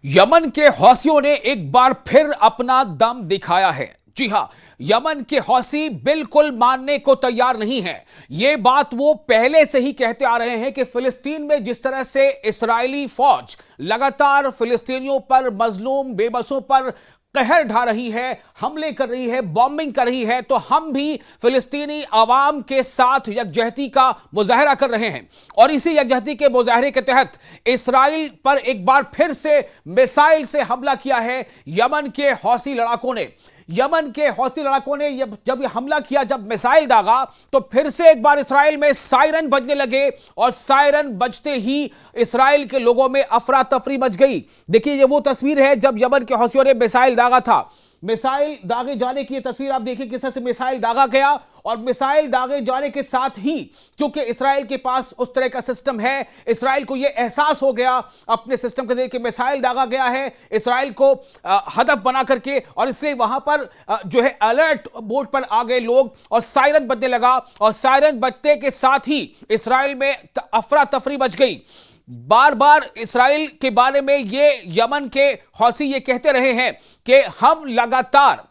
Yemen के हौसियों ने एक बार फिर अपना दम दिखाया है। जी हां, यमन के हौसी बिल्कुल मानने को तैयार नहीं है। यह बात वो पहले से ही कहते आ रहे हैं कि फिलिस्तीन में जिस तरह से इस्राएली फौज लगातार फिलिस्तीनियों पर, मजलूम बेबसों पर कहर ढा रही है, हमले कर रही है, बॉम्बिंग कर रही है, तो हम भी फिलिस्तीनी आवाम के साथ यकजहती का मुजाहरा कर रहे हैं। और इसी यकजहती के मुजाहरे के तहत इस्राइल पर एक बार फिर से मिसाइल से हमला किया है यमन के हौसी लड़ाकों ने। यमन के हौसी लड़ाकों ने जब यह हमला किया, जब मिसाइल दागा, तो फिर से एक बार इस्राइल में सायरन बजने लगे और सायरन बजते ही इस्राइल के लोगों में अफरा तफरी मच गई। देखिए, ये वो तस्वीर है जब यमन के हौसियों ने मिसाइल दागा था। मिसाइल दागे जाने की तस्वीर आप देखिए, किस तरह से मिसाइल दागा गया। और मिसाइल दागे जाने के साथ ही, क्योंकि इस्राइल के पास उस तरह का सिस्टम है, इस्राइल को यह एहसास हो गया अपने सिस्टम के जरिए कि मिसाइल दागा गया है इस्राइल को हदफ बना करके, और इसलिए वहां पर जो है अलर्ट बोर्ड पर आ गए लोग और सायरन बजने लगा। और सायरन बजते के साथ ही इस्राइल में अफरा तफरी मच गई। बार बार इस्राइल के बारे में ये यमन के हौसी ये कहते रहे हैं कि हम लगातार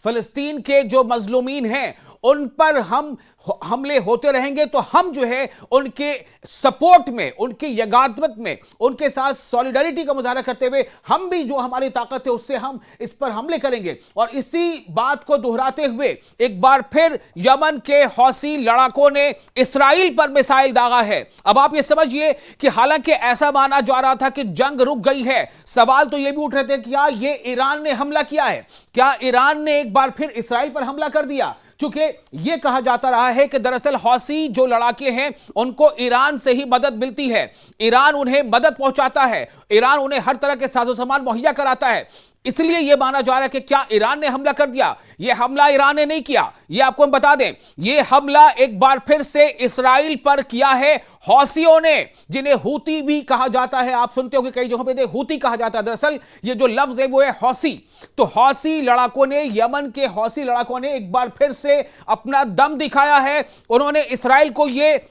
फिलिस्तीन के जो मजलूमीन हैं उन पर हम हमले होते रहेंगे, तो हम जो है उनके सपोर्ट में, उनके यगात्मक में, उनके साथ सॉलिडारिटी का मुजाहरा करते हुए हम भी जो हमारी ताकत है उससे हम इस पर हमले करेंगे। और इसी बात को दोहराते हुए एक बार फिर यमन के हौसी लड़ाकों ने इस्राइल पर मिसाइल दागा है। अब आप ये समझिए कि हालांकि ऐसा माना जा रहा था कि जंग रुक गई है, सवाल तो ये भी उठ रहे थे कि क्या ये ईरान ने हमला किया है, क्या ईरान ने एक बार फिर इस्राइल पर हमला कर दिया। चूंकि यह कहा जाता रहा है कि दरअसल हौसी जो लड़ाके हैं उनको ईरान से ही मदद मिलती है, ईरान उन्हें मदद पहुंचाता है, ईरान उन्हें हर तरह के साजो सामान मुहैया कराता है। इसलिए यह माना जा रहा है कि क्या ईरान ने हमला कर दिया। यह हमला ईरान ने नहीं किया, यह आपको हम बता दें। यह हमला एक बार फिर से इस्राइल पर किया है हौसियों ने, जिन्हें हूती भी कहा जाता है। आप सुनते हो कि कई जगहों पे हूती कहा जाता है, दरअसल ये जो लफ्ज है वो है हौसी। तो हौसी लड़ाकों ने, यमन के हौसी लड़ाकों ने एक बार फिर से अपना दम दिखाया है। उन्होंने इस्राइल को यह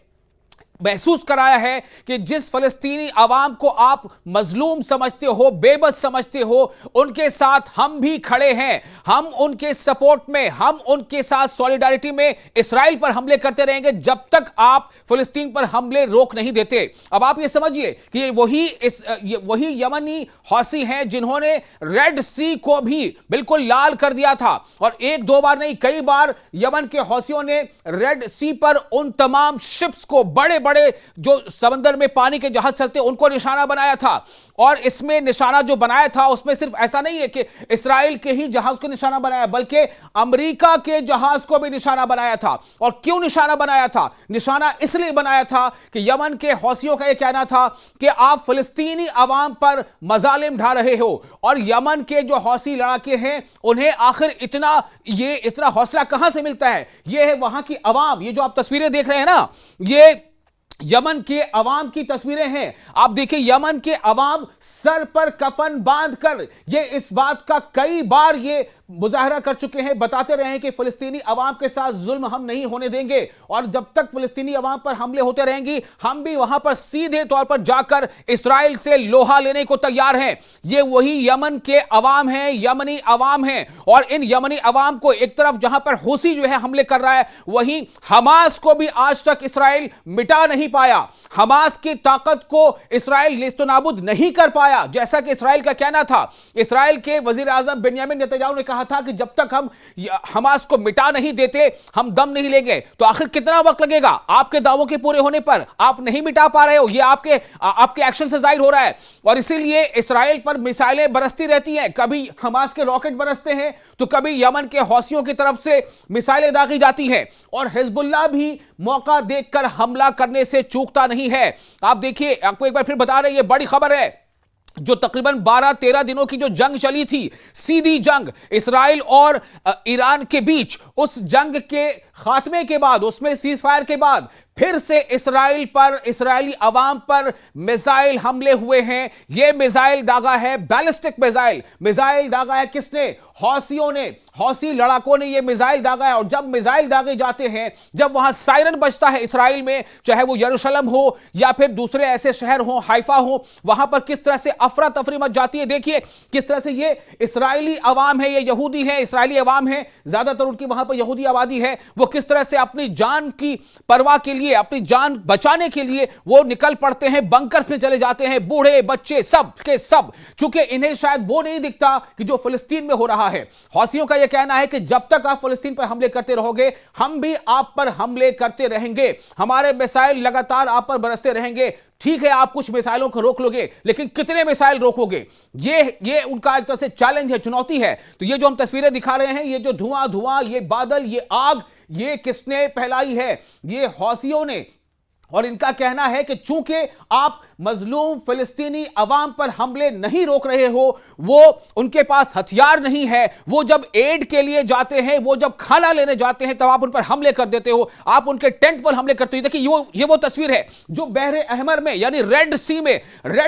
महसूस कराया है कि जिस फलस्तीनी आवाम को आप मजलूम समझते हो, बेबस समझते हो, उनके साथ हम भी खड़े हैं, हम उनके सपोर्ट में, हम उनके साथ सॉलिडारिटी में इस्राइल पर हमले करते रहेंगे जब तक आप फिलिस्तीन पर हमले रोक नहीं देते। अब आप ये समझिए कि वही यमनी हौसी हैं जिन्होंने रेड सी को भी बिल्कुल लाल कर दिया था। और एक दो बार नहीं, कई बार यमन के हौसियों ने रेड सी पर उन तमाम शिप्स को, बड़े बड़े जो समंदर में पानी के जहाज चलते उनको निशाना बनाया था। और इसमें निशाना जो बनाया था उसमें सिर्फ ऐसा नहीं है कि इस्राइल के ही जहाज को निशाना बनाया, बल्कि अमेरिका के जहाज को भी निशाना बनाया था। और क्यों निशाना बनाया था? निशाना इसलिए बनाया था कि यमन के हौसियों का यह कहना था कि आप फिलिस्तीनी आवाम पर मजालिम ढा रहे हो। और यमन के जो हौसी लड़ाके हैं उन्हें आखिर इतना हौसला कहां से मिलता है? यह है वहां की आवाम। ये जो आप तस्वीरें देख रहे हैं ना, ये यमन के अवाम की तस्वीरें हैं। आप देखिए, यमन के अवाम सर पर कफन बांधकर ये इस बात का कई बार ये मुजाहरा कर चुके हैं, बताते रहे हैं कि फिलिस्तीनी अवाम के साथ जुल्म हम नहीं होने देंगे। और जब तक फिलिस्तीनी अवाम पर हमले होते रहेंगी, हम भी वहां पर सीधे तौर पर जाकर इस्राइल से लोहा लेने को तैयार हैं। ये वही यमन के अवाम हैं, यमनी अवाम हैं। और इन यमनी अवाम को एक तरफ जहां पर हूसी जो है हमले कर रहा है, वहीं हमास को भी आज तक इस्राइल मिटा नहीं पाया। हमास की ताकत को इस्राइल नेस्तनाबूद नहीं कर पाया, जैसा कि इस्राइल का कहना था। इस्राइल के वजीर आजम बेंयामिन नेतन्याहू ने कहा था कि जब तक हम हमास को मिटा नहीं देते हम दम नहीं लेंगे। तो आखिर कितना वक्त लगेगा? आपके दावों के पूरे होने पर आप नहीं मिटा पा रहे हो, यह आपके एक्शन से जाहिर हो रहा है। और इसीलिए इस्राइल पर मिसाइलें बरसती रहती हैं, कभी हमास के रॉकेट बरसते हैं तो कभी यमन के हौसियों की तरफ से मिसाइलें दागी जाती हैं। और हिजबुल्लाह भी मौका देखकर हमला करने से चूकता नहीं है। आप देखिए, आपको एक बार फिर बता रहे हैं, यह बड़ी खबर है। जो तकरीबन 12-13 दिनों की जो जंग चली थी, सीधी जंग इस्राइल और ईरान के बीच, उस जंग के खात्मे के बाद, उसमें सीज फायर के बाद फिर से इस्राइल पर, इस्राएली अवाम पर मिसाइल हमले हुए हैं। यह मिसाइल दागा है बैलिस्टिक मिसाइल। मिसाइल दागा है किसने? हौसियों ने, हौसी लड़ाकों ने ये मिसाइल दागा है। और जब मिसाइल दागे जाते हैं, जब वहां सायरन बजता है इसराइल में, चाहे वो यरूशलेम हो या फिर दूसरे ऐसे शहर हो, हाइफा हो, वहां पर किस तरह से अफरा तफरी मच जाती है। देखिए किस तरह से ये इस्राएली अवाम है, ये यहूदी है, इस्राएली अवाम है, ज्यादातर उनकी वहां पर यहूदी आबादी है, वो किस तरह से अपनी जान की परवाह के लिए, अपनी जान बचाने के लिए वो निकल पड़ते हैं, बंकर्स में चले जाते हैं, बूढ़े बच्चे सब के सब, चूंकि इन्हें शायद वो नहीं दिखता कि जो फिलिस्तीन में हो रहा है। हौसियों का यह कहना है कि जब तक आप फिलिस्तीन पर हमले करते रहोगे, हम भी आप पर हमले करते रहेंगे, हमारे मिसाइल लगातार आप पर बरसते रहेंगे। ठीक है, आप कुछ मिसाइलों को रोक लोगे, लेकिन कितने मिसाइल रोकोगे? ये उनका एक तरह से चैलेंज है, चुनौती है। तो ये जो हम तस्वीरें दिखा रहे हैं, ये जो धुआं, ये बादल, ये आग, ये किसने फैलाई है? ये हौसियों ने। और इनका कहना है कि चूंकि आप मजलूम फिलिस्तीनी अवाम पर हमले नहीं रोक रहे हो, वो उनके पास हथियार नहीं है, वो जब एड के लिए जाते हैं, वो जब खाना लेने जाते हैं, तब आप उन पर हमले कर देते हो, आप उनके टेंट पर हमले करते हो। देखिए ये वो तस्वीर है जो बहरे अहमर में, यानी रेड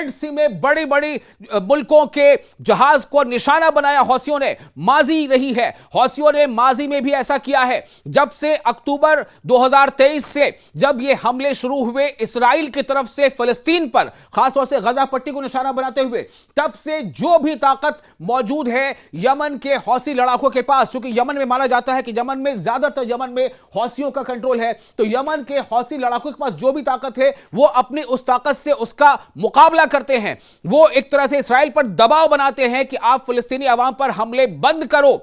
सी में बड़ी बड़ी मुल्कों के जहाज को निशाना बनाया हौसियों ने। माजी रही है, हौसियों ने माजी में भी ऐसा किया है। जब से अक्टूबर 2023 से जब ये हमले शुरू हुए इसराइल की तरफ से फिलिस्तीन पर, खासतौर से गजा पट्टी को निशाना बनाते हुए, तब से जो भी ताकत मौजूद है यमन के हौसी लड़ाकों के पास, क्योंकि यमन में माना जाता है कि यमन में ज्यादातर यमन में हौसियों का कंट्रोल है, तो यमन के हौसी लड़ाकों के पास जो भी ताकत है वो अपनी उस ताकत से उसका मुकाबला करते हैं। वो एक तरह से इसराइल पर दबाव बनाते हैं कि आप फिलिस्तीनी अवाम पर हमले बंद करो।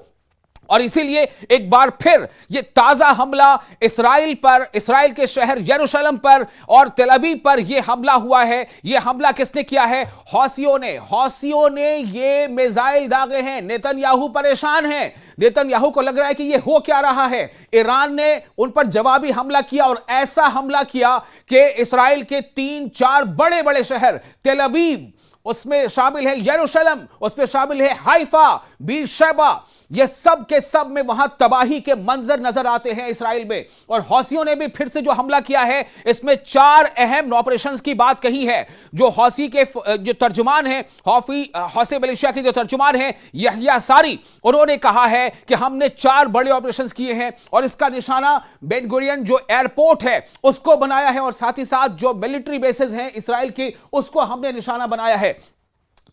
और इसीलिए एक बार फिर यह ताजा हमला इसराइल पर, इसराइल के शहर यरूशलेम पर और तेल अवीव पर यह हमला हुआ है। यह हमला किसने किया है? हौसियों ने ये मिसाइल दागे हैं। नेतन्याहू परेशान है, नेतन्याहू को लग रहा है कि यह हो क्या रहा है। ईरान ने उन पर जवाबी हमला किया और ऐसा हमला किया कि इसराइल के 3-4 बड़े बड़े शहर, तेल अवीव उसमें शामिल है, यरूशलेम उसमें शामिल है, हाइफा, बीरशेबा, ये सब के सब में वहां तबाही के मंजर नजर आते हैं इसराइल में। और हौसियों ने भी फिर से जो हमला किया है, इसमें 4 अहम ऑपरेशंस की बात कही है। जो हौसी के जो तर्जुमान हैं, हौसी मिलिशिया के जो तर्जुमान हैं यहया सारी, उन्होंने कहा है कि हमने 4 बड़े ऑपरेशंस किए हैं और इसका निशाना बेन गुरियन जो एयरपोर्ट है उसको बनाया है, और साथ ही साथ जो मिलिट्री बेसेस हैं इसराइल की उसको हमने निशाना बनाया है।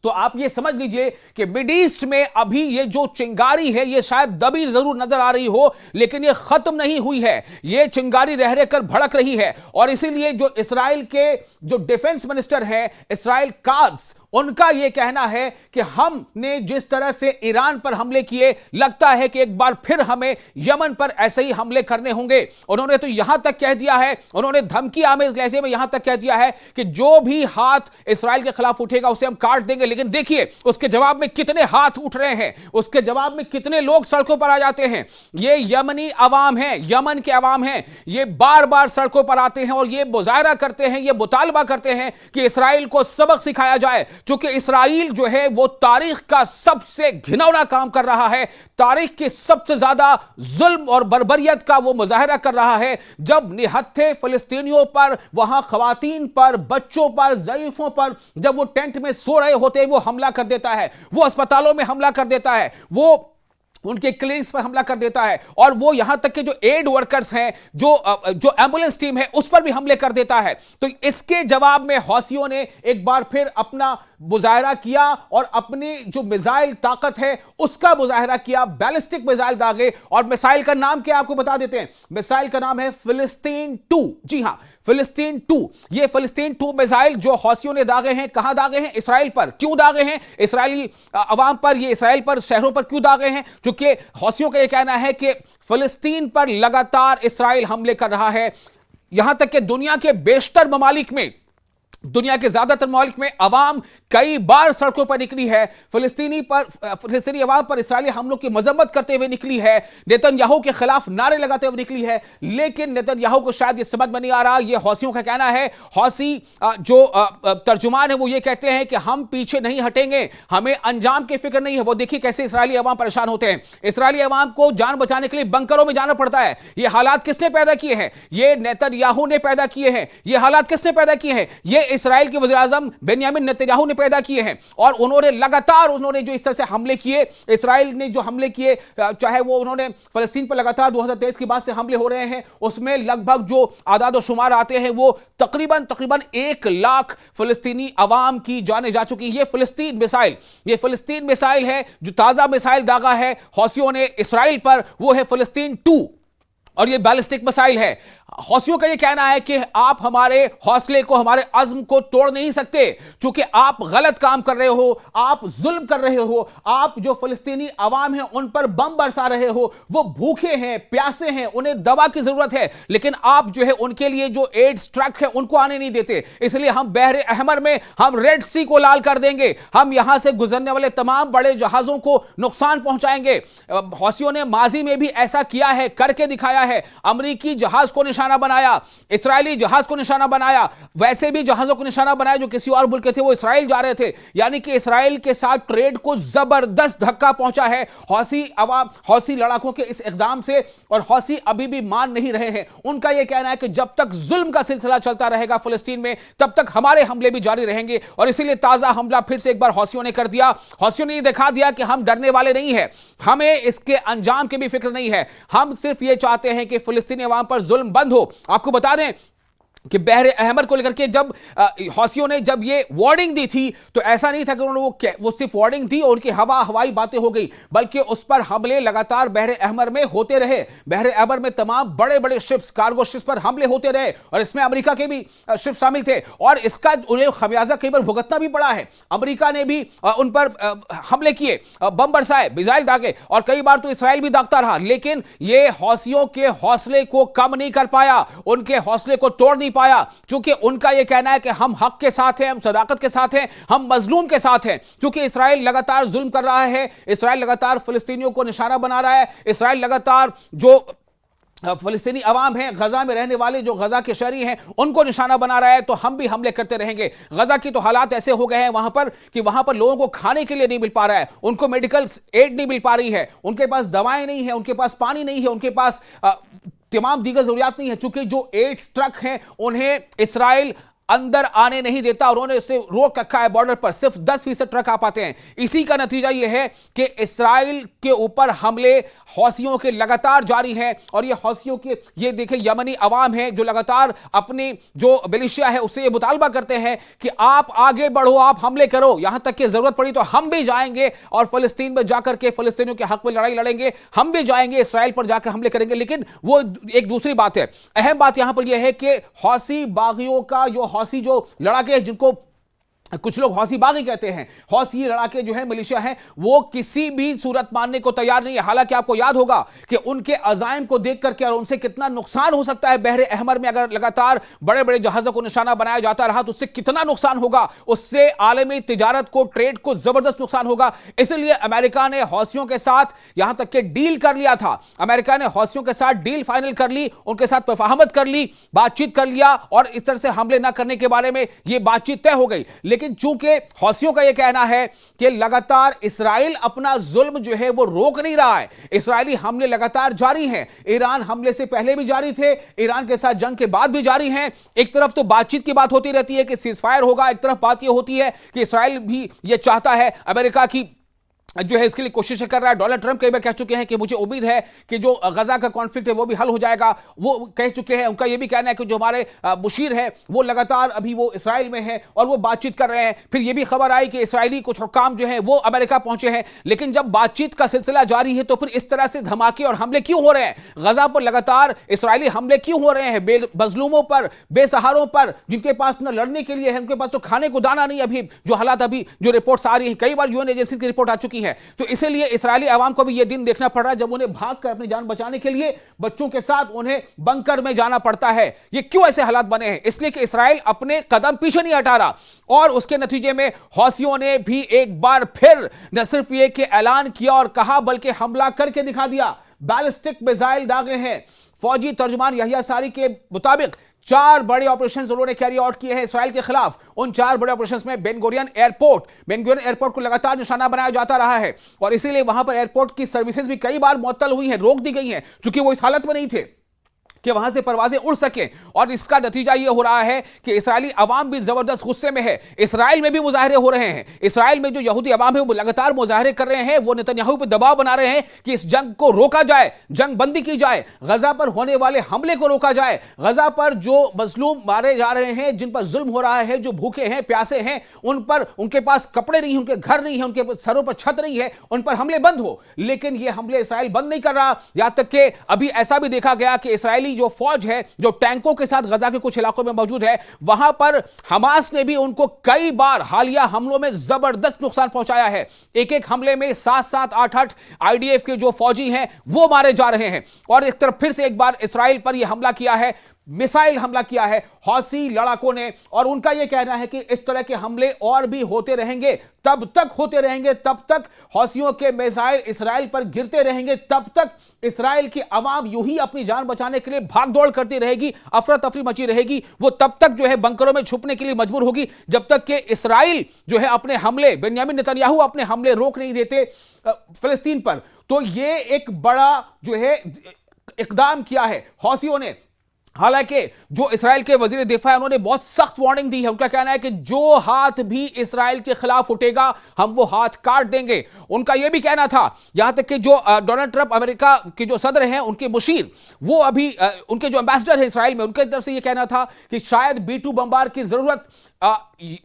तो आप ये समझ लीजिए कि मिड ईस्ट में अभी ये जो चिंगारी है ये शायद दबी जरूर नजर आ रही हो, लेकिन ये खत्म नहीं हुई है, ये चिंगारी रह रहकर भड़क रही है। और इसीलिए जो इसराइल के जो डिफेंस मिनिस्टर है इसराइल कात्ज, उनका यह कहना है कि हमने जिस तरह से ईरान पर हमले किए, लगता है कि एक बार फिर हमें यमन पर ऐसे ही हमले करने होंगे। उन्होंने तो यहां तक कह दिया है, उन्होंने धमकी आमेज लहजे में यहां तक कह दिया है कि जो भी हाथ इसराइल के खिलाफ उठेगा उसे हम काट देंगे। लेकिन देखिए उसके जवाब में कितने हाथ उठ रहे हैं, उसके जवाब में कितने लोग सड़कों पर आ जाते हैं। ये यमनी अवाम है, यमन के अवाम हैं, ये बार बार सड़कों पर आते हैं और ये मुजाहरा करते हैं, ये मुतालबा करते हैं कि इसराइल को सबक सिखाया जाए। क्योंकि इसराइल जो है वो तारीख का सबसे घिनौना काम कर रहा है, तारीख की सबसे ज्यादा जुल्म और बर्बरियत का वो मुजाहरा कर रहा है। जब निहत्थे फिलिस्तीनियों पर, वहां खवातीन पर, बच्चों पर, ज़ईफों पर जब वो टेंट में सो रहे होते हैं वो हमला कर देता है, वो अस्पतालों में हमला कर देता है, वो उनके क्लिनिक्स पर हमला कर देता है, और वो यहां तक कि जो एड वर्कर्स हैं, जो एम्बुलेंस टीम है उस पर भी हमले कर देता है। तो इसके जवाब में हौसियों ने एक बार फिर अपना मुजाहरा किया और अपनी जो मिसाइल ताकत है उसका मुजाहरा किया, बैलिस्टिक मिसाइल दागे। और मिसाइल का नाम क्या आपको बता देते हैं, मिसाइल का नाम है फिलिस्तीन 2। जी हां, फिलिस्तीन 2। ये फिलिस्तीन 2 मिसाइल जो हौसियों ने दागे हैं, कहां दागे हैं? इसराइल पर। क्यों दागे हैं? इसराइली अवाम पर, ये इसराइल पर, शहरों पर क्यों दागे हैं? क्योंकि हौसियों का यह कहना है कि फिलिस्तीन पर लगातार इसराइल हमले कर रहा है। यहां तक कि दुनिया के बेशतर ममालिक में, दुनिया के ज्यादातर ममालिक में अवाम कई बार सड़कों पर निकली है, फिलिस्तीनी अवाम पर इसराइली हमलों की मजम्मत करते हुए निकली है, नेतन्याहू के खिलाफ नारे लगाते हुए निकली है। लेकिन नेतन्याहू को शायद ये समझ में नहीं आ रहा, ये हौसियों का कहना है। हौसी जो तर्जुमान है वो ये कहते हैं कि हम पीछे नहीं हटेंगे, हमें अंजाम की फिक्र नहीं है। वो देखिए कैसे इसराइली अवाम परेशान होते हैं, इसराइली अवाम को जान बचाने के लिए बंकरों में जाना पड़ता है। ये हालात किसने पैदा किए हैं? ये नेतन्याहू ने पैदा किए हैं। ये हालात किसने पैदा किए हैं? ये इसराइल के वज़ीर-ए-आज़म बेंयामिन नेतन्याहू ने पैदा किए हैं और उन्होंने लगातार जो इस तरह से हमले किए, इसराइल ने जो हमले किए, चाहे वो उन्होंने फलस्तीन पर लगातार 2023 के बाद से हमले हो रहे हैं, उसमें लगभग जो आदाद और शुमार आते हैं वो तकरीबन 1 लाख फलस्तीनी अवाम की जाने जा चुकी है। ये फलस्तीन मिसाइल है, जो ताजा मिसाइल दागा है हौसियों ने इसराइल पर, वो है फलस्तीन 2 और ये बैलिस्टिक मिसाइल है। हौसियों का ये कहना है कि आप हमारे हौसले को, हमारे अज़्म को तोड़ नहीं सकते, क्योंकि आप गलत काम कर रहे हो, आप जुल्म कर रहे हो, आप जो फलस्तीनी अवाम है उन पर बम बरसा रहे हो, वो भूखे हैं, प्यासे हैं, उन्हें दवा की जरूरत है, लेकिन आप जो है उनके लिए जो एड्स ट्रक है उनको आने नहीं देते। इसलिए हम बहरे अहमर में हम रेड सी को लाल कर देंगे, हम यहां से गुजरने वाले तमाम बड़े जहाजों को नुकसान पहुंचाएंगे। हौसियों ने माजी में भी ऐसा किया है, करके दिखाया है। अमरीकी जहाज को निशाना बनाया, इस्राएली जहाज को निशाना बनाया, वैसे भी जहाजों को निशाना बनाया जो किसी और मुल्क के थे, वो इसराइल जा रहे थे। यानी कि इसराइल के साथ ट्रेड को जबरदस्त धक्का पहुंचा है हौसी लड़ाकों के इस इकदाम से, और हौसी अभी भी मान नहीं रहे हैं। उनका यह कहना है कि जब तक जुल्म का सिलसिला चलता रहेगा फिलिस्तीन में, तब तक हमारे हमले भी जारी रहेंगे। और इसीलिए ताजा हमला फिर से एक बार हौसियों ने कर दिया। हौसियों ने यह दिखा दिया कि हम डरने वाले नहीं हैं, हमें इसके अंजाम की भी फिक्र नहीं है, हम सिर्फ यह चाहते हैं कि फिलिस्तीनी अवाम पर जुल्म बंद हो। आपको बता दें कि बहरे अहमर को लेकर के जब हौसियों ने जब ये वार्निंग दी थी, तो ऐसा नहीं था कि उन्होंने वो सिर्फ वार्निंग दी और उनकी हवाई बातें हो गई, बल्कि उस पर हमले लगातार बहरे अहमर में होते रहे। बहरे अहमर में तमाम बड़े बड़े शिप्स, कार्गो शिप्स पर हमले होते रहे, और इसमें अमेरिका के भी शिप शामिल थे, और इसका उन्हें खमियाजा कई बार भुगतना भी पड़ा है। अमेरिका ने भी उन पर हमले किए, बम बरसाए, मिसाइल दागे, और कई बार तो इसराइल भी दागता रहा, लेकिन ये हौसियों के हौसले को कम नहीं कर पाया, उनके हौसले को तोड़ नहीं पाया, क्योंकि उनका यह कहना है कि हम हक के साथ हैं, हम सदाकत के साथ हैं, हम मजलूम के साथ हैं। क्योंकि इसराइल लगातार जुल्म कर रहा है, इसराइल लगातार फिलिस्तीनियों को निशाना बना रहा है, इसराइल लगातार जो फलस्तीनी अवाम हैं, गजा में रहने वाले जो गजा के शहरी हैं, उनको निशाना बना रहा है। तो हम भी हमले करते रहेंगे। गजा की तो हालात ऐसे हो गए हैं वहां पर कि वहां पर लोगों को खाने के लिए नहीं मिल पा रहा है, उनको मेडिकल एड नहीं मिल पा रही है, उनके पास दवाएं नहीं है, उनके पास पानी नहीं है, उनके पास तमाम दीगर जरूरियात नहीं है। चूंकि जो एड्स ट्रक हैं उन्हें इसराइल अंदर आने नहीं देता, और उन्होंने इसे रोक रखा है बॉर्डर पर, सिर्फ 10% ट्रक आ पाते हैं। इसी का नतीजा यह है कि इसराइल के ऊपर हमले हौसियों के लगातार जारी हैं, और ये हौसियों के ये देखें यमनी अवाम है जो लगातार अपनी जो मिलिशिया है उससे ये मुतालबा करते हैं कि आप आगे बढ़ो, आप हमले करो, यहां तक कि जरूरत पड़ी तो हम भी जाएंगे और फलस्तीन में जाकर के फलस्तीनियों के हक में लड़ाई लड़ेंगे, हम भी जाएंगे इसराइल पर जाकर हमले करेंगे। लेकिन वो एक दूसरी बात है। अहम बात यहां पर यह है कि हौसी बागियों का हौसी जो लड़ाके हैं, जिनको कुछ लोग हौसी बागी कहते हैं, हौसी लड़ाके जो है मिलिशिया है, वो किसी भी सूरत मानने को तैयार नहीं है। हालांकि आपको याद होगा कि उनके अजाइम को देख करके और उनसे कितना नुकसान हो सकता है बहरे अहमर में, अगर लगातार बड़े बड़े जहाजों को निशाना बनाया जाता रहा तो उससे कितना नुकसान होगा, उससे आलमी तिजारत को, ट्रेड को जबरदस्त नुकसान होगा। इसलिए अमेरिका ने हौसियों के साथ यहां तक कि डील कर लिया था, अमेरिका ने हौसियों के साथ डील फाइनल कर ली, उनके साथ मुफाहमत कर ली, बातचीत कर लिया, और इस तरह से हमले न करने के बारे में यह बातचीत तय हो गई। लेकिन चूंकि हौसियों का यह कहना है कि लगातार इसराइल अपना जुल्म जो है वो रोक नहीं रहा है, इसराइली हमले लगातार जारी हैं, ईरान हमले से पहले भी जारी थे, ईरान के साथ जंग के बाद भी जारी हैं। एक तरफ तो बातचीत की बात होती रहती है कि सीजफायर होगा, एक तरफ बात यह होती है कि इसराइल भी यह चाहता है, अमेरिका की जो है इसके लिए कोशिशें कर रहा है। डोनाल्ड ट्रंप कई बार कह चुके हैं कि मुझे उम्मीद है कि जो गजा का कॉन्फ्लिक्ट है वो भी हल हो जाएगा, वो कह चुके हैं। उनका ये भी कहना है कि जो हमारे मुशीर है वो लगातार अभी वो इसराइल में है और वो बातचीत कर रहे हैं। फिर ये भी खबर आई कि इसराइली कुछ हुक्काम जो है वो अमेरिका पहुंचे हैं। लेकिन जब बातचीत का सिलसिला जारी है तो फिर इस तरह से धमाके और हमले क्यों हो रहे हैं? गजा पर लगातार इसराइली हमले क्यों हो रहे हैं? बेमजलूमों पर, बेसहारों पर, जिनके पास न लड़ने के लिए है, उनके पास तो खाने को दाना नहीं। अभी जो हालात, अभी जो रिपोर्ट्स आ रही है, कई बार यूएन एजेंसी की रिपोर्ट आ चुकी है। तो इसलिए इस्राएली अवाम को भी यह दिन देखना पड़ रहा है जब उन्हें भागकर अपनी जान बचाने के लिए बच्चों के साथ उन्हें बंकर में जाना पड़ता है। ये क्यों ऐसे हालात बने हैं? इसलिए कि इस्राएल अपने कदम पीछे नहीं हटा रहा, और उसके नतीजे में हौसियों ने भी एक बार फिर न सिर्फ यह कि ऐलान किया और कहा, बल्कि हमला करके दिखा दिया। बैलिस्टिक मिसाइल दागे हैं। फौजी तर्जुमान यहिया सारी के मुताबिक 4 बड़े ऑपरेशंस उन्होंने कैरी आउट किए हैं इसराइल के खिलाफ। उन 4 बड़े ऑपरेशंस में बेन गुरियन एयरपोर्ट को लगातार निशाना बनाया जाता रहा है, और इसीलिए वहां पर एयरपोर्ट की सर्विसेज भी कई बार मुअत्तल हुई हैं, रोक दी गई हैं, क्योंकि वो इस हालत में नहीं थे। कि वहां से परवाजें उड़ सकें। और इसका नतीजा यह हो रहा है कि इस्राएली अवाम भी जबरदस्त गुस्से में है। इस्राएल में भी मुजाहरे हो रहे हैं। इस्राएल में जो यहूदी अवाम है वो लगातार मुजाहरे कर रहे हैं। वो नेतन्याहू पर दबाव बना रहे हैं कि इस जंग को रोका जाए, जंग बंदी की जाए, गजा पर होने वाले हमले को रोका जाए, गजा पर जो मजलूम मारे जा रहे हैं, जिन पर जुल्म हो रहा है, जो भूखे हैं, प्यासे हैं, उन पर उनके पास कपड़े नहीं, उनके घर नहीं है, उनके सरों पर छत नहीं है, उन पर हमले बंद हो। लेकिन ये हमले इस्राएल बंद नहीं कर रहा। यहां तक कि अभी ऐसा भी देखा गया कि इस्राएली जो फौज है, जो टैंकों के साथ गजा के कुछ इलाकों में मौजूद है, वहां पर हमास ने भी उनको कई बार हालिया हमलों में जबरदस्त नुकसान पहुंचाया है। एक एक हमले में 7-7, 8-8 आईडीएफ के जो फौजी हैं वो मारे जा रहे हैं। और एक तरफ फिर से एक बार इस्राएल पर यह हमला किया है, मिसाइल हमला किया है हौसी लड़ाकों ने। और उनका यह कहना है कि इस तरह के हमले और भी होते रहेंगे, तब तक होते रहेंगे, तब तक हौसियों के मिसाइल इस्राएल पर गिरते रहेंगे, तब तक इस्राएल की आवाम यूं ही अपनी जान बचाने के लिए भागदौड़ करती रहेगी, अफरा तफरी मची रहेगी। वो तब तक जो है बंकरों में छुपने के लिए मजबूर होगी जब तक कि इस्राएल जो है अपने हमले, बेंयामिन नेतन्याहू अपने हमले रोक नहीं देते फिलिस्तीन पर। तो ये एक बड़ा जो है इकदाम किया है हौसियों ने। हालांकि जो इस्राएल के वजीर दिफा है उन्होंने बहुत सख्त वार्निंग दी है। उनका कहना है कि जो हाथ भी इस्राएल के खिलाफ उठेगा हम वो हाथ काट देंगे। उनका यह भी कहना था, यहां तक कि जो डोनाल्ड ट्रंप अमेरिका के जो सदर हैं, उनके मुशीर, वो अभी उनके जो एम्बेसडर है इस्राएल में, उनके तरफ से यह कहना था कि शायद B-2 बमबार की जरूरत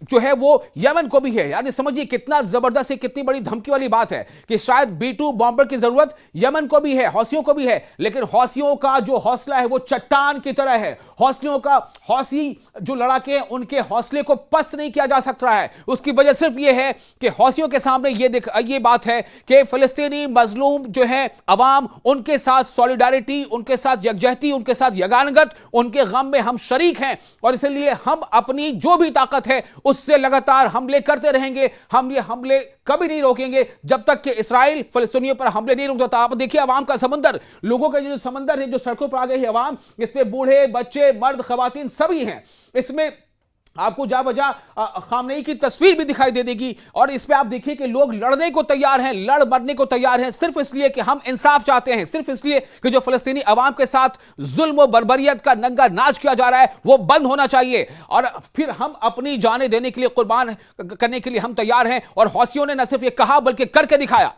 जो है वो यमन को भी है। यानी समझिए कितना जबरदस्त है, कितनी बड़ी धमकी वाली बात है कि शायद B-2 बॉम्बर की जरूरत यमन को भी है, हौसियों को भी है। लेकिन हौसियों का जो हौसला है वो चट्टान की तरह है। हौसी जो लड़ाके हैं उनके हौसले को पस्त नहीं किया जा सकता है। उसकी वजह सिर्फ यह है कि हौसियों के सामने ये बात है कि फिलिस्तीनी मजलूम जो है अवाम, उनके साथ सॉलिडारिटी, उनके साथ यकजहती, उनके साथ यगानगत, उनके गम में हम शरीक हैं। और इसलिए हम अपनी जो भी ताकत है उससे लगातार हमले करते रहेंगे। हम ये हमले कभी नहीं रोकेंगे जब तक कि इस्राएल फिलिस्तीनियों पर हमले नहीं रोक देता। आप देखिए अवाम का समंदर, लोगों का जो समंदर है, जो सड़कों पर आ गए हैं अवाम, इसमें बूढ़े, बच्चे, मर्द, खवातीन सभी हैं। इसमें आपको जा बजा खामनेई की तस्वीर भी दिखाई दे देगी। और इस पे आप देखिए कि लोग लड़ने को तैयार हैं, लड़ मरने को तैयार हैं, सिर्फ इसलिए कि हम इंसाफ चाहते हैं, सिर्फ इसलिए कि जो फिलिस्तीनी अवाम के साथ जुल्म और बर्बरियत का नंगा नाच किया जा रहा है वो बंद होना चाहिए। और फिर हम अपनी जानें देने के लिए, कुर्बान करने के लिए हम तैयार हैं। और हौसियों ने न सिर्फ ये कहा बल्कि करके दिखाया।